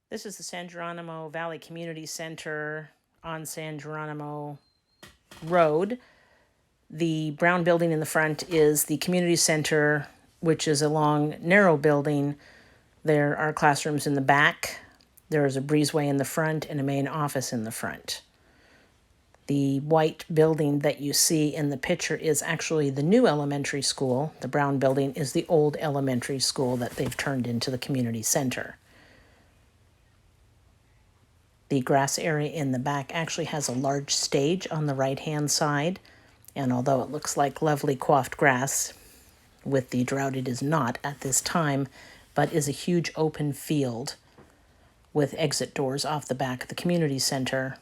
This is the San Geronimo Valley Community Center on San Geronimo Road. The brown building in the front is the community center, which is a long, narrow building. There are classrooms in the back. There is a breezeway in the front and a main office in the front. The white building that you see in the picture is actually the new elementary school. The brown building is the old elementary school that they've turned into the community center. The grass area in the back actually has a large stage on the right-hand side, and although it looks like lovely coiffed grass, with the drought it is not at this time, but is a huge open field with exit doors off the back of the community center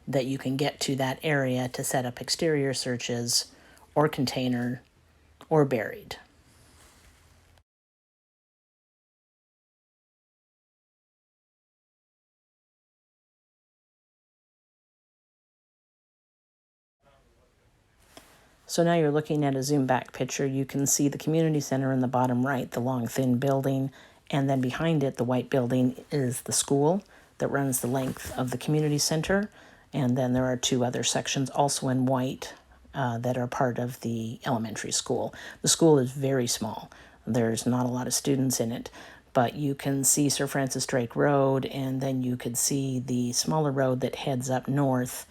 that you can get to that area to set up exterior searches or container or buried. So now you're looking at a zoom back picture. You can see the community center in the bottom right, the long thin building, and then behind it, the white building, is the school that runs the length of the community center. And then there are two other sections also in white that are part of the elementary school. The school is very small. There's not a lot of students in it, but you can see Sir Francis Drake Road, and then you could see the smaller road that heads up north.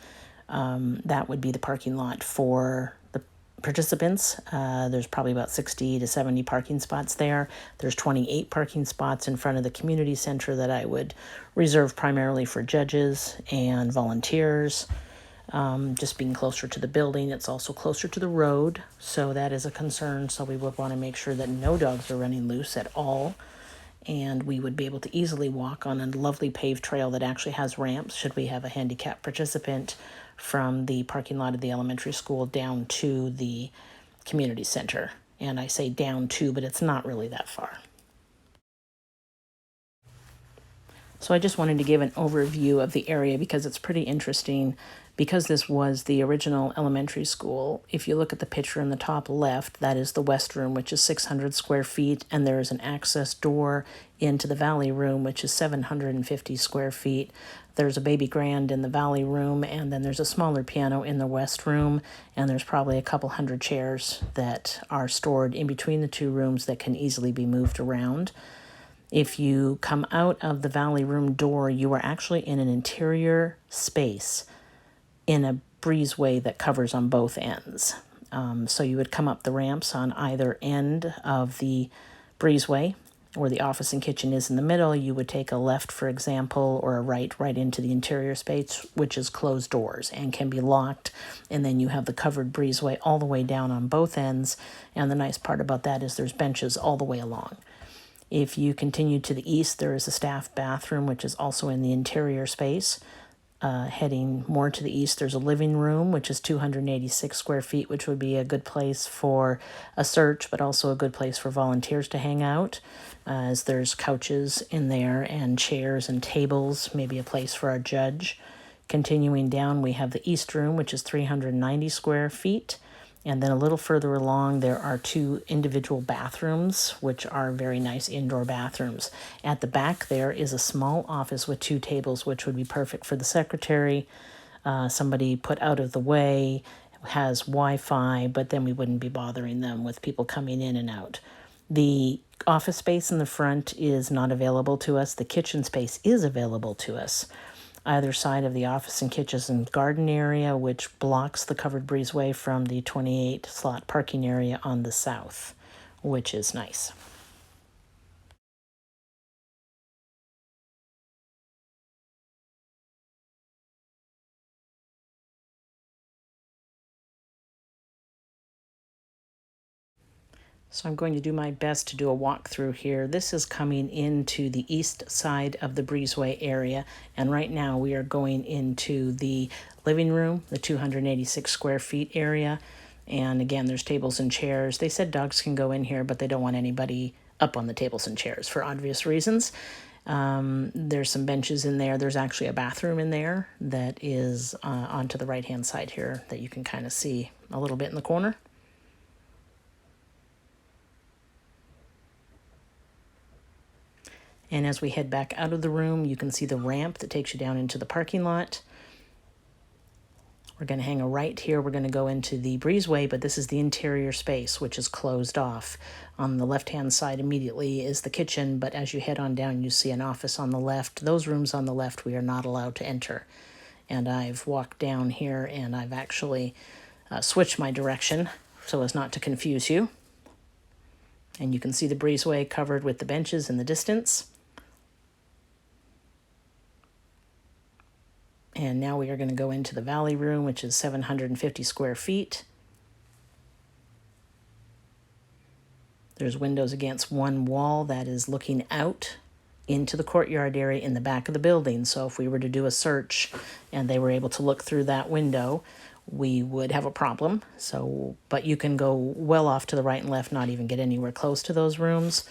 That would be the parking lot for the participants. There's probably about 60 to 70 parking spots there. There's 28 parking spots in front of the community center that I would reserve primarily for judges and volunteers. Just being closer to the building, it's also closer to the road, so that is a concern. So we would want to make sure that no dogs are running loose at all. And we would be able to easily walk on a lovely paved trail that actually has ramps should we have a handicapped participant from the parking lot of the elementary school down to the community center. And I say down to, but it's not really that far. So I just wanted to give an overview of the area because it's pretty interesting. Because this was the original elementary school, if you look at the picture in the top left, that is the West Room, which is 600 square feet, and there is an access door into the Valley Room, which is 750 square feet. There's a baby grand in the Valley Room, and then there's a smaller piano in the West Room, and there's probably a couple hundred chairs that are stored in between the two rooms that can easily be moved around. If you come out of the Valley Room door, you are actually in an interior space in a breezeway that covers on both ends. So you would come up the ramps on either end of the breezeway, where the office and kitchen is in the middle. You would take a left, for example, or a right into the interior space, which is closed doors and can be locked. And then you have the covered breezeway all the way down on both ends. And the nice part about that is there's benches all the way along. If you continue to the east, there is a staff bathroom, which is also in the interior space. Heading more to the east, there's a living room, which is 286 square feet, which would be a good place for a search, but also a good place for volunteers to hang out, as there's couches in there and chairs and tables, maybe a place for our judge. Continuing down, we have the east room, which is 390 square feet. And then a little further along, there are two individual bathrooms, which are very nice indoor bathrooms. At the back there is a small office with two tables, which would be perfect for the secretary. Somebody put out of the way, has Wi-Fi, but then we wouldn't be bothering them with people coming in and out. The office space in the front is not available to us. The kitchen space is available to us. Either side of the office and kitchen and garden area, which blocks the covered breezeway from the 28 slot parking area on the south, which is nice. So I'm going to do my best to do a walkthrough here. This is coming into the east side of the breezeway area, and right now we are going into the living room, the 286 square feet area. And again, there's tables and chairs. They said dogs can go in here, but they don't want anybody up on the tables and chairs for obvious reasons. There's some benches in there. There's actually a bathroom in there that is onto the right-hand side here that you can kind of see a little bit in the corner. And as we head back out of the room, you can see the ramp that takes you down into the parking lot. We're going to hang a right here. We're going to go into the breezeway, but this is the interior space, which is closed off. On the left-hand side immediately is the kitchen, but as you head on down, you see an office on the left. Those rooms on the left we are not allowed to enter. And I've walked down here, and I've actually switched my direction so as not to confuse you. And you can see the breezeway covered with the benches in the distance. And now we are going to go into the valley room, which is 750 square feet. There's windows against one wall that is looking out into the courtyard area in the back of the building. So if we were to do a search and they were able to look through that window, we would have a problem. So, but you can go well off to the right and left, not even get anywhere close to those rooms.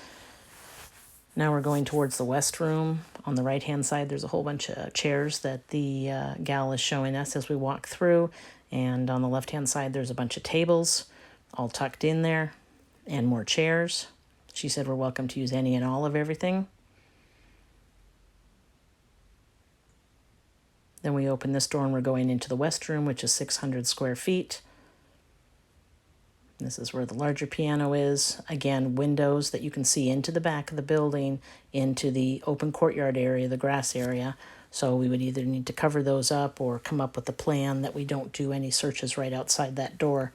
Now we're going towards the west room. On the right-hand side, there's a whole bunch of chairs that the gal is showing us as we walk through. And on the left-hand side, there's a bunch of tables all tucked in there and more chairs. She said we're welcome to use any and all of everything. Then we open this door and we're going into the west room, which is 600 square feet. This is where the larger piano is. Again, windows that you can see into the back of the building, into the open courtyard area, the grass area. So we would either need to cover those up or come up with a plan that we don't do any searches right outside that door.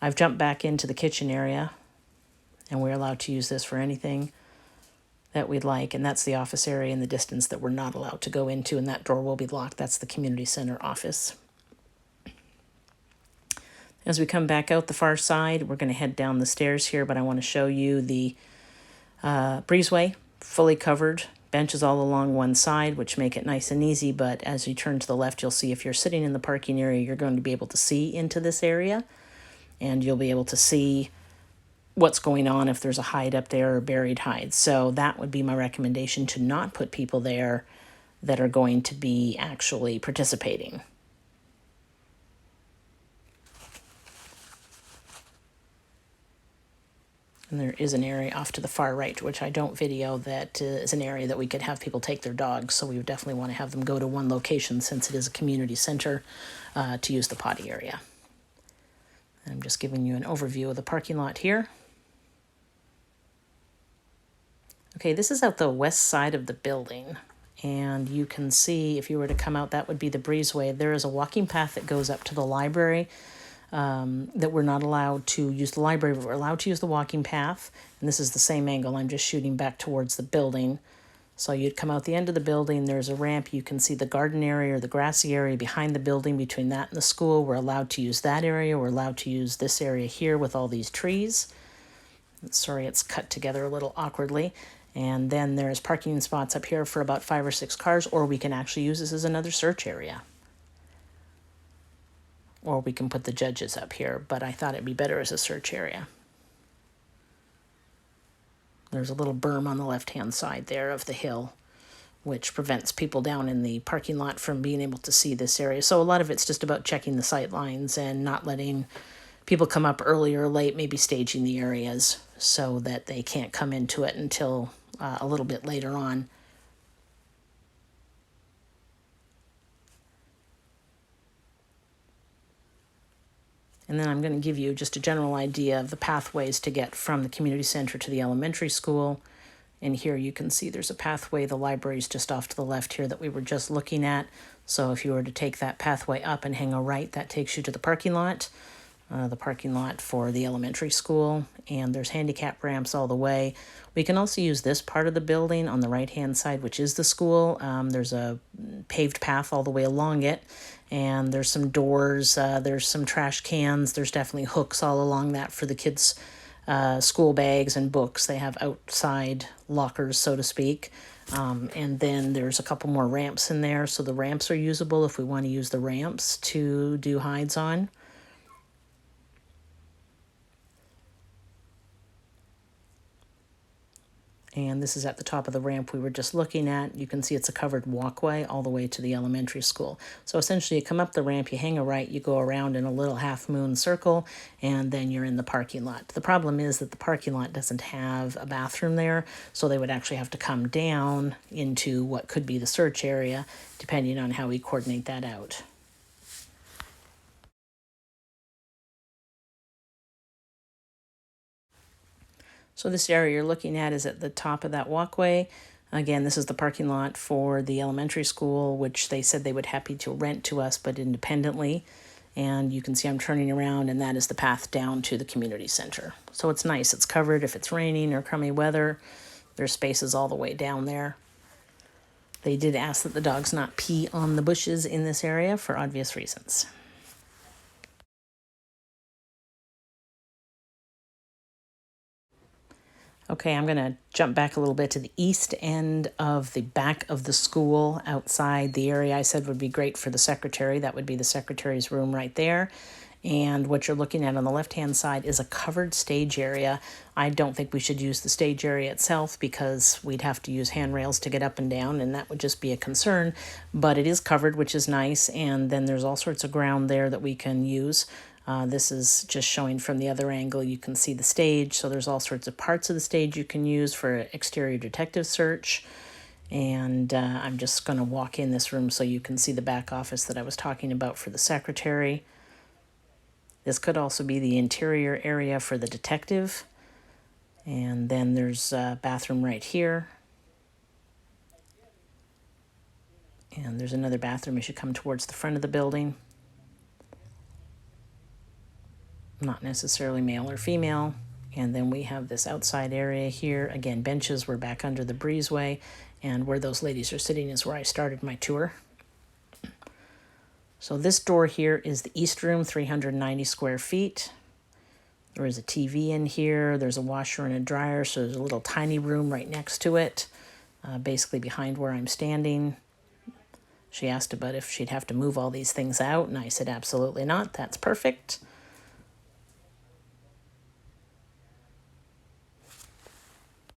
I've jumped back into the kitchen area, and we're allowed to use this for anything that we'd like. And that's the office area in the distance that we're not allowed to go into, and that door will be locked. That's the community center office. As we come back out the far side, we're going to head down the stairs here, but I want to show you the breezeway, fully covered, benches all along one side, which make it nice and easy, but as you turn to the left, you'll see if you're sitting in the parking area, you're going to be able to see into this area, and you'll be able to see what's going on if there's a hide up there or buried hides. So that would be my recommendation, to not put people there that are going to be actually participating. And there is an area off to the far right, which I don't video, that is an area that we could have people take their dogs. So we would definitely want to have them go to one location, since it is a community center, to use the potty area. And I'm just giving you an overview of the parking lot here. Okay, this is out the west side of the building. And you can see, if you were to come out, that would be the breezeway. There is a walking path that goes up to the library. That we're not allowed to use the library, but we're allowed to use the walking path. And this is the same angle. I'm just shooting back towards the building. So you'd come out the end of the building, there's a ramp. You can see the garden area or the grassy area behind the building. Between that and the school, we're allowed to use that area. We're allowed to use this area here with all these trees. Sorry, it's cut together a little awkwardly. And then there's parking spots up here for about 5 or 6 cars, or we can actually use this as another search area. Or we can put the judges up here, but I thought it'd be better as a search area. There's a little berm on the left-hand side there of the hill, which prevents people down in the parking lot from being able to see this area. So a lot of it's just about checking the sight lines and not letting people come up early or late, maybe staging the areas so that they can't come into it until a little bit later on. And then I'm going to give you just a general idea of the pathways to get from the community center to the elementary school. And here you can see there's a pathway. The library is just off to the left here that we were just looking at. So if you were to take that pathway up and hang a right, that takes you to the parking lot for the elementary school. And there's handicap ramps all the way. We can also use this part of the building on the right-hand side, which is the school. There's a paved path all the way along it. And there's some doors, there's some trash cans, there's definitely hooks all along that for the kids' school bags and books. They have outside lockers, so to speak. And then there's a couple more ramps in there, so the ramps are usable if we want to use the ramps to do hides on. And this is at the top of the ramp we were just looking at. You can see it's a covered walkway all the way to the elementary school. So essentially you come up the ramp, you hang a right, you go around in a little half moon circle, and then you're in the parking lot. The problem is that the parking lot doesn't have a bathroom there, so they would actually have to come down into what could be the search area, depending on how we coordinate that out. So this area you're looking at is at the top of that walkway. Again, this is the parking lot for the elementary school, which they said they would happy to rent to us, but independently. And you can see I'm turning around, and that is the path down to the community center. So it's nice. It's covered if it's raining or crummy weather. There's spaces all the way down there. They did ask that the dogs not pee on the bushes in this area for obvious reasons. Okay, I'm going to jump back a little bit to the east end of the back of the school outside the area I said would be great for the secretary. That would be the secretary's room right there. And what you're looking at on the left-hand side is a covered stage area. I don't think we should use the stage area itself because we'd have to use handrails to get up and down, and that would just be a concern. But it is covered, which is nice, and then there's all sorts of ground there that we can use. This is just showing from the other angle. You can see the stage, so there's all sorts of parts of the stage you can use for exterior detective search. And I'm just going to walk in this room so you can see the back office that I was talking about for the secretary. This could also be the interior area for the detective. And then there's a bathroom right here. And there's another bathroom as you come towards the front of the building. Not necessarily male or female. And then we have this outside area here. Again, benches were back under the breezeway, and where those ladies are sitting is where I started my tour. So this door here is the East Room, 390 square feet. There is a TV in here. There's a washer and a dryer, so there's a little tiny room right next to it, basically behind where I'm standing. She asked about if she'd have to move all these things out, and I said absolutely not. That's perfect.